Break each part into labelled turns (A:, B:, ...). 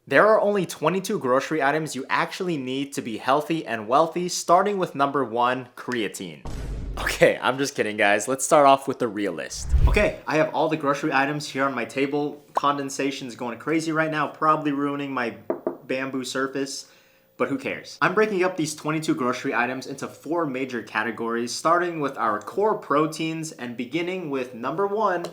A: There are only 22 grocery items you actually need to be healthy and wealthy, starting with number 1, creatine. Okay, I'm just kidding, guys. Let's start off with the real list. Okay, I have all the grocery items here on my table. Condensation's going crazy right now, probably ruining my bamboo surface, but who cares? I'm breaking up these 22 grocery items into 4 major categories, starting with our core proteins and beginning with number 1,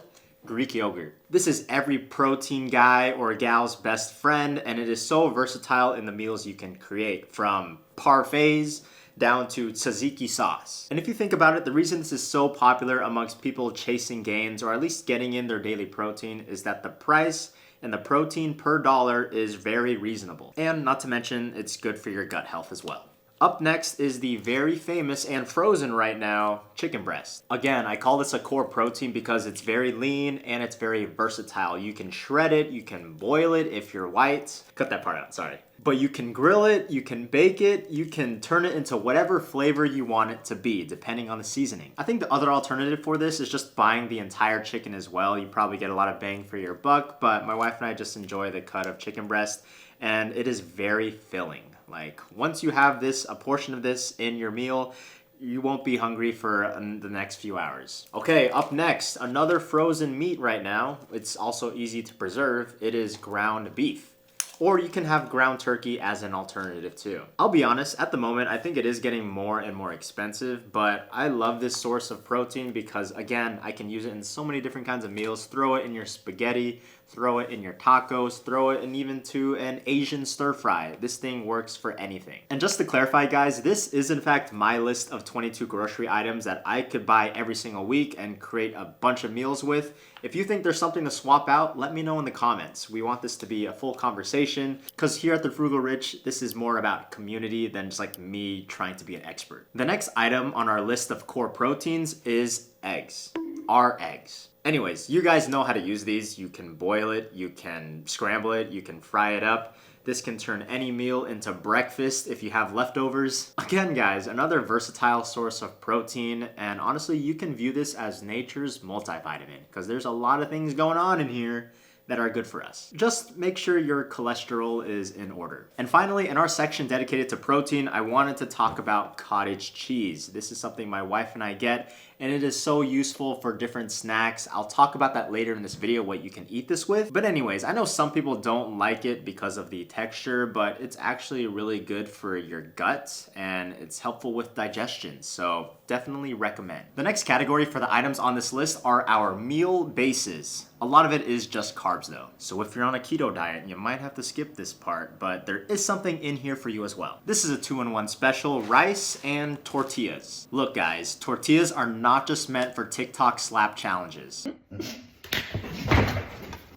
A: Greek yogurt. This is every protein guy or gal's best friend, and it is so versatile in the meals you can create, from parfaits down to tzatziki sauce. And if you think about it, the reason this is so popular amongst people chasing gains, or at least getting in their daily protein, is that the price and the protein per dollar is very reasonable. And not to mention, it's good for your gut health as well. Up next is the very famous and frozen right now chicken breast. Again, I call this a core protein because it's very lean and it's very versatile. You can shred it, you can boil it if you're white. Cut that part out, sorry. But you can grill it, you can bake it, you can turn it into whatever flavor you want it to be, depending on the seasoning. I think the other alternative for this is just buying the entire chicken as well. You probably get a lot of bang for your buck, but my wife and I just enjoy the cut of chicken breast, and it is very filling. Like, once you have this, a portion of this in your meal, you won't be hungry for the next few hours. Okay, up next, another frozen meat right now. It's also easy to preserve. It is ground beef. Or you can have ground turkey as an alternative too. I'll be honest, at the moment, I think it is getting more and more expensive, but I love this source of protein because, again, I can use it in so many different kinds of meals. Throw it in your spaghetti, throw it in your tacos, throw it in even to an Asian stir fry. This thing works for anything. And just to clarify, guys, this is in fact my list of 22 grocery items that I could buy every single week and create a bunch of meals with. If you think there's something to swap out, let me know in the comments. We want this to be a full conversation because here at the Frugal Rich, this is more about community than just like me trying to be an expert. The next item on our list of core proteins is eggs. Our eggs. Anyways, you guys know how to use these. You can boil it, you can scramble it, you can fry it up. This can turn any meal into breakfast if you have leftovers. Again, guys, another versatile source of protein, and honestly, you can view this as nature's multivitamin because there's a lot of things going on in here that are good for us. Just make sure your cholesterol is in order. And finally, in our section dedicated to protein, I wanted to talk about cottage cheese. This is something my wife and I get, and it is so useful for different snacks. I'll talk about that later in this video, what you can eat this with. But anyways, I know some people don't like it because of the texture, but it's actually really good for your gut and it's helpful with digestion. So definitely recommend. The next category for the items on this list are our meal bases. A lot of it is just carbs though. So if you're on a keto diet, you might have to skip this part, but there is something in here for you as well. This is a 2-in-1 special, rice and tortillas. Look guys, tortillas are not just meant for TikTok slap challenges.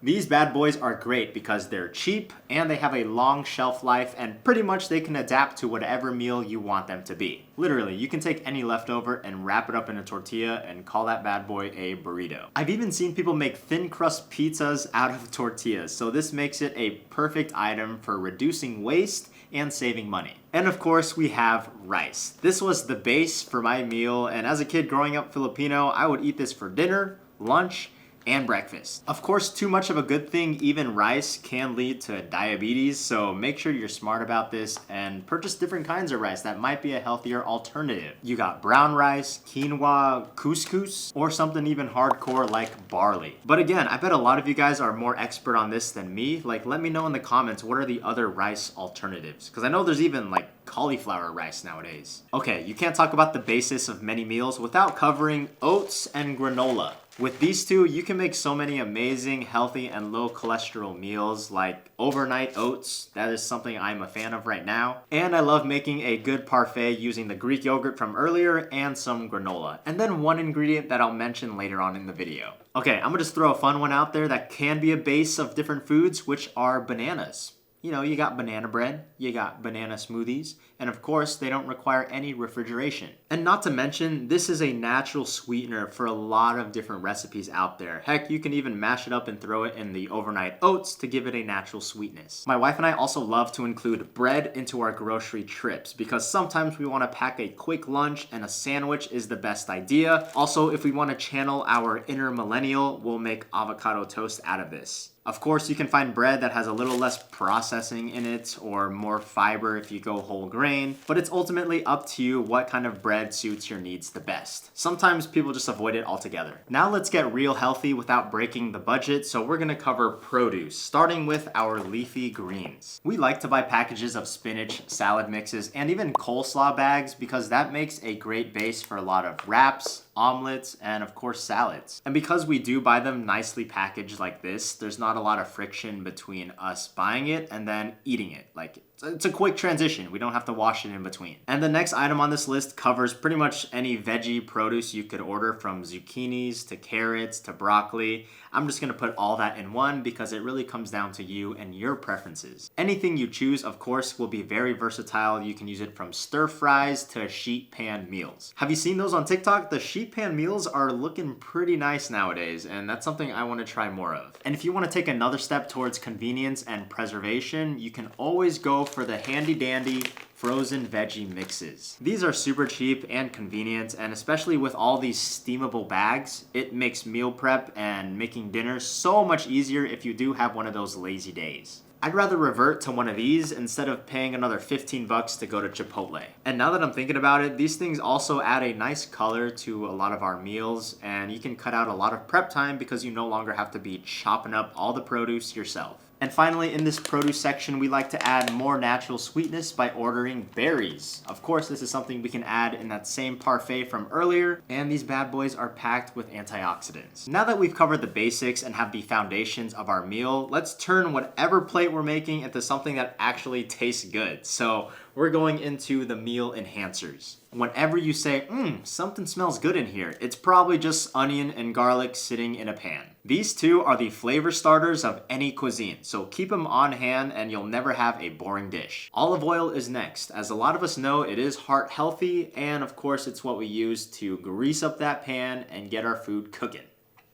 A: These bad boys are great because they're cheap and they have a long shelf life and pretty much they can adapt to whatever meal you want them to be. Literally, you can take any leftover and wrap it up in a tortilla and call that bad boy a burrito. I've even seen people make thin crust pizzas out of tortillas, so this makes it a perfect item for reducing waste and saving money. And of course, we have rice. This was the base for my meal, and as a kid growing up Filipino, I would eat this for dinner, lunch, and breakfast. Of course, too much of a good thing, even rice, can lead to diabetes, so make sure you're smart about this and purchase different kinds of rice that might be a healthier alternative. You got brown rice, quinoa, couscous, or something even hardcore like barley. But again, I bet a lot of you guys are more expert on this than me. Like, let me know in the comments, what are the other rice alternatives? Because I know there's even like cauliflower rice nowadays. Okay, you can't talk about the basis of many meals without covering oats and granola. With these two, you can make so many amazing, healthy, and low cholesterol meals like overnight oats. That is something I'm a fan of right now. And I love making a good parfait using the Greek yogurt from earlier and some granola. And then one ingredient that I'll mention later on in the video. Okay, I'm gonna just throw a fun one out there that can be a base of different foods, which are bananas. You know, you got banana bread, you got banana smoothies, and of course, they don't require any refrigeration. And not to mention, this is a natural sweetener for a lot of different recipes out there. Heck, you can even mash it up and throw it in the overnight oats to give it a natural sweetness. My wife and I also love to include bread into our grocery trips because sometimes we want to pack a quick lunch and a sandwich is the best idea. Also, if we want to channel our inner millennial, we'll make avocado toast out of this. Of course, you can find bread that has a little less processing in it or more fiber if you go whole grain, but it's ultimately up to you what kind of bread suits your needs the best. Sometimes people just avoid it altogether. Now let's get real healthy without breaking the budget, so we're gonna cover produce, starting with our leafy greens. We like to buy packages of spinach, salad mixes, and even coleslaw bags because that makes a great base for a lot of wraps, omelets, and of course salads. And because we do buy them nicely packaged like this, there's not a lot of friction between us buying it and then eating it. Like, it's a quick transition. We don't have to wash it in between. And the next item on this list covers pretty much any veggie produce you could order, from zucchinis to carrots to broccoli. I'm just gonna put all that in one because it really comes down to you and your preferences. Anything you choose, of course, will be very versatile. You can use it from stir fries to sheet pan meals. Have you seen those on TikTok? The sheet pan meals are looking pretty nice nowadays, and that's something I want to try more of. And if you want to take another step towards convenience and preservation, you can always go for the handy dandy frozen veggie mixes. These are super cheap and convenient, and especially with all these steamable bags, it makes meal prep and making dinner so much easier if you do have one of those lazy days. I'd rather revert to one of these instead of paying another 15 bucks to go to Chipotle. And now that I'm thinking about it, these things also add a nice color to a lot of our meals, and you can cut out a lot of prep time because you no longer have to be chopping up all the produce yourself. And finally, in this produce section, we like to add more natural sweetness by ordering berries. Of course, this is something we can add in that same parfait from earlier, and these bad boys are packed with antioxidants. Now that we've covered the basics and have the foundations of our meal, let's turn whatever plate we're making into something that actually tastes good. So we're going into the meal enhancers. Whenever you say, something smells good in here, it's probably just onion and garlic sitting in a pan. These two are the flavor starters of any cuisine, so keep them on hand and you'll never have a boring dish. Olive oil is next. As a lot of us know, it is heart healthy, and of course it's what we use to grease up that pan and get our food cooking.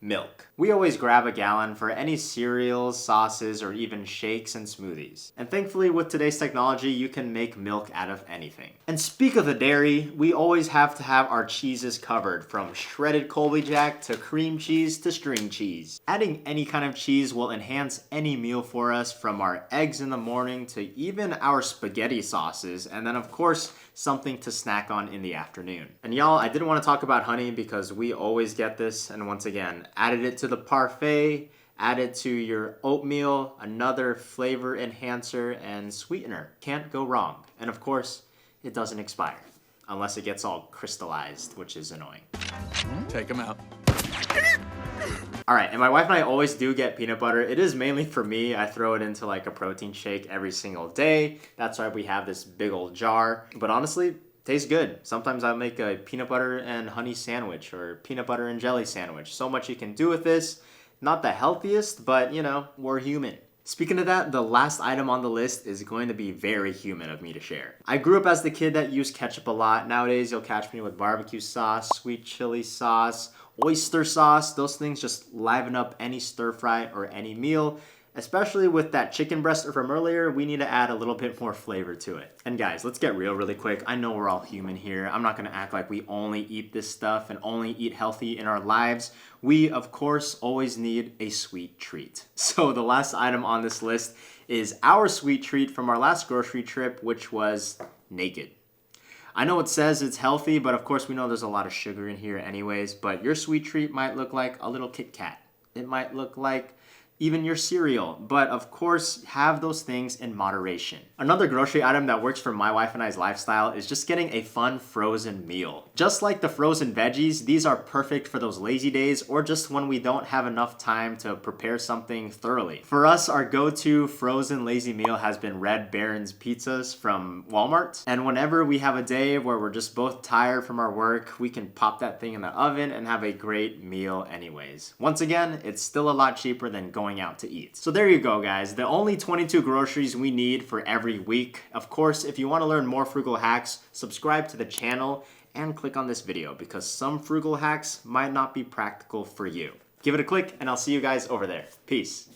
A: Milk. We always grab a gallon for any cereals, sauces, or even shakes and smoothies. And thankfully, with today's technology, you can make milk out of anything. And speak of the dairy, we always have to have our cheeses covered, from shredded Colby Jack to cream cheese to string cheese. Adding any kind of cheese will enhance any meal for us, from our eggs in the morning to even our spaghetti sauces, and then of course, something to snack on in the afternoon. And y'all, I didn't want to talk about honey because we always get this, and once again, added it to the parfait, add it to your oatmeal, another flavor enhancer and sweetener. Can't go wrong. And of course, it doesn't expire unless it gets all crystallized, which is annoying.
B: Take them out.
A: All right, and my wife and I always do get peanut butter. It is mainly for me. I throw it into like a protein shake every single day. That's why we have this big old jar. But honestly, tastes good. Sometimes I'll make a peanut butter and honey sandwich or peanut butter and jelly sandwich. So much you can do with this. Not the healthiest, but you know, we're human. Speaking of that, the last item on the list is going to be very human of me to share. I grew up as the kid that used ketchup a lot. Nowadays, you'll catch me with barbecue sauce, sweet chili sauce, oyster sauce. Those things just liven up any stir fry or any meal. Especially with that chicken breast from earlier, we need to add a little bit more flavor to it. And guys, let's get real really quick. I know we're all human here. I'm not gonna act like we only eat this stuff and only eat healthy in our lives. We, of course, always need a sweet treat. So the last item on this list is our sweet treat from our last grocery trip, which was naked. I know it says it's healthy, but of course we know there's a lot of sugar in here anyways, but your sweet treat might look like a little Kit Kat. It might look like even your cereal, but of course have those things in moderation. Another grocery item that works for my wife and I's lifestyle is just getting a fun frozen meal. Just like the frozen veggies, these are perfect for those lazy days or just when we don't have enough time to prepare something thoroughly. For us, our go-to frozen lazy meal has been Red Baron's pizzas from Walmart. And whenever we have a day where we're just both tired from our work, we can pop that thing in the oven and have a great meal anyways. Once again, it's still a lot cheaper than going out to eat. So there you go, guys. The only 22 groceries we need for every week. Of course, if you want to learn more frugal hacks, subscribe to the channel and click on this video because some frugal hacks might not be practical for you. Give it a click and I'll see you guys over there. Peace.